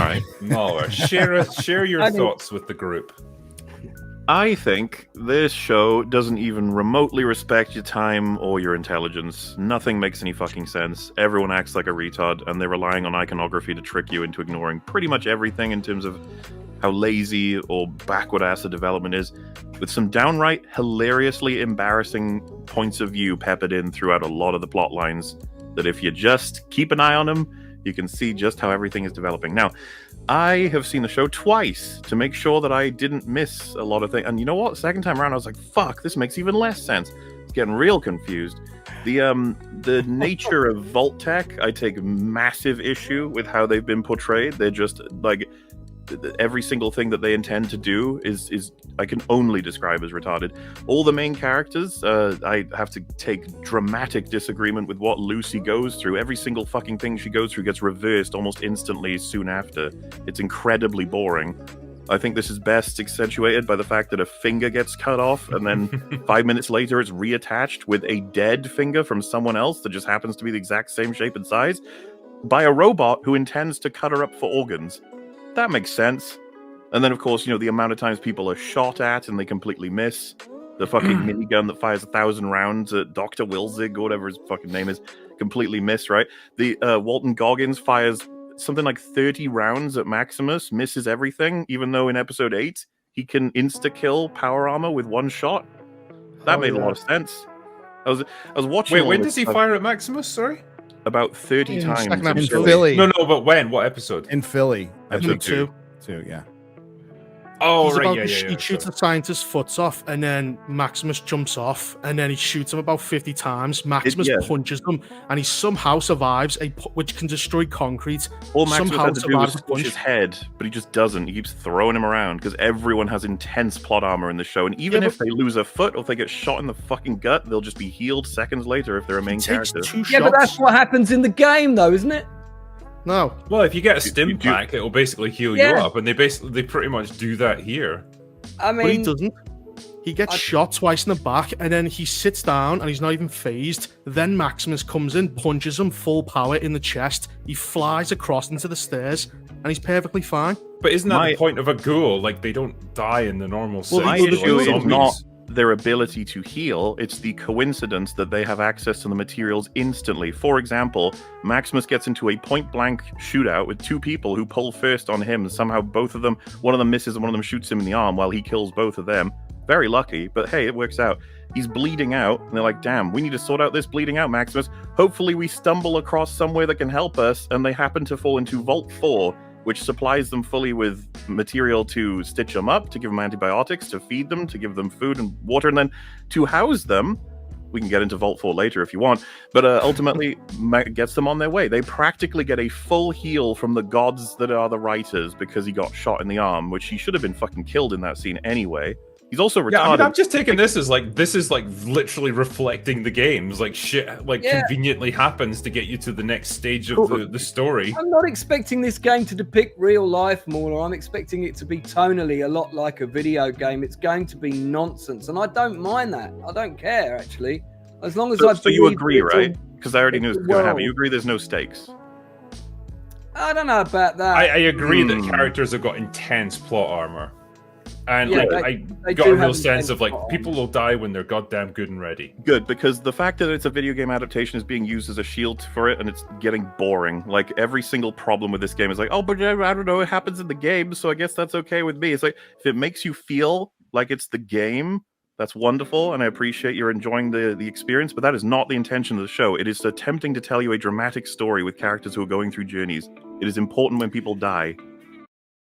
right. Mauler, share your thoughts with the group. I think this show doesn't even remotely respect your time or your intelligence. Nothing makes any fucking sense. Everyone acts like a retard, and they're relying on iconography to trick you into ignoring pretty much everything in terms of how lazy or backward-ass the development is, with some downright hilariously embarrassing points of view peppered in throughout a lot of the plot lines that if you just keep an eye on them, you can see just how everything is developing. Now, I have seen the show twice to make sure that I didn't miss a lot of things. And you know what? Second time around, I was like, fuck, this makes even less sense. It's getting real confused. The nature of Vault Tech, I take massive issue with how they've been portrayed. They're just, like, every single thing that they intend to do is I can only describe as retarded. All the main characters, I have to take dramatic disagreement with what Lucy goes through. Every single fucking thing she goes through gets reversed almost instantly soon after. It's incredibly boring. I think this is best accentuated by the fact that a finger gets cut off and then 5 minutes later it's reattached with a dead finger from someone else that just happens to be the exact same shape and size by a robot who intends to cut her up for organs. That makes sense. And then, of course, you know, the amount of times people are shot at and they completely miss. The fucking minigun that fires 1,000 rounds at Dr. Wilzig, or whatever his fucking name is, completely miss, right? The Walton Goggins fires something like 30 rounds at Maximus, misses everything, even though in episode 8, he can insta-kill power armor with one shot. That made a lot of sense. I was watching... Wait, when does he fire at Maximus, sorry? About 30 times. In Philly. No, but when? What episode? In Philly. Episode 2. Yeah. Oh, right, He shoots the scientist's foot off, and then Maximus jumps off, and then he shoots him about 50 times. Maximus punches him, and he somehow survives, which can destroy concrete. All Maximus had to do was punch his head, but he just doesn't. He keeps throwing him around, because everyone has intense plot armor in the show, and even if they lose a foot, or if they get shot in the fucking gut, they'll just be healed seconds later if they're a main character. Yeah, but that's what happens in the game, though, isn't it? No. Well, if you get a stim pack, it'll basically heal you up, and they pretty much do that here. I mean, but he doesn't. He gets shot twice in the back, and then he sits down, and he's not even phased. Then Maximus comes in, punches him full power in the chest. He flies across into the stairs, and he's perfectly fine. But isn't that the point of a ghoul? Like, they don't die in the normal sense. My issue is not their ability to heal, it's the coincidence that they have access to the materials instantly. For example, Maximus gets into a point-blank shootout with two people who pull first on him, and somehow one of them misses and one of them shoots him in the arm while he kills both of them. Very lucky, but hey, it works out. He's bleeding out, and they're like, damn, we need to sort out this bleeding out, Maximus. Hopefully we stumble across somewhere that can help us, and they happen to fall into Vault 4, which supplies them fully with material to stitch them up, to give them antibiotics, to feed them, to give them food and water, and then to house them. We can get into Vault 4 later if you want, but ultimately gets them on their way. They practically get a full heal from the gods that are the writers because he got shot in the arm, which he should have been fucking killed in that scene anyway. He's also retarded. Yeah, I mean, I'm just taking this as literally reflecting the games. Like shit, conveniently happens to get you to the next stage of the story. I'm not expecting this game to depict real life, Mauler. I'm expecting it to be tonally a lot like a video game. It's going to be nonsense, and I don't mind that. I don't care actually, as long as So you agree, right? Because I already knew it was going to happen. You agree there's no stakes. I don't know about that. I agree that characters have got intense plot armor. And I got do a real have sense of, like, intense people will die when they're goddamn good and ready. Good, because the fact that it's a video game adaptation is being used as a shield for it, and it's getting boring. Like, every single problem with this game is like, oh, but I don't know, it happens in the game, so I guess that's okay with me. It's like, if it makes you feel like it's the game, that's wonderful, and I appreciate you're enjoying the experience, but that is not the intention of the show. It is attempting to tell you a dramatic story with characters who are going through journeys. It is important when people die.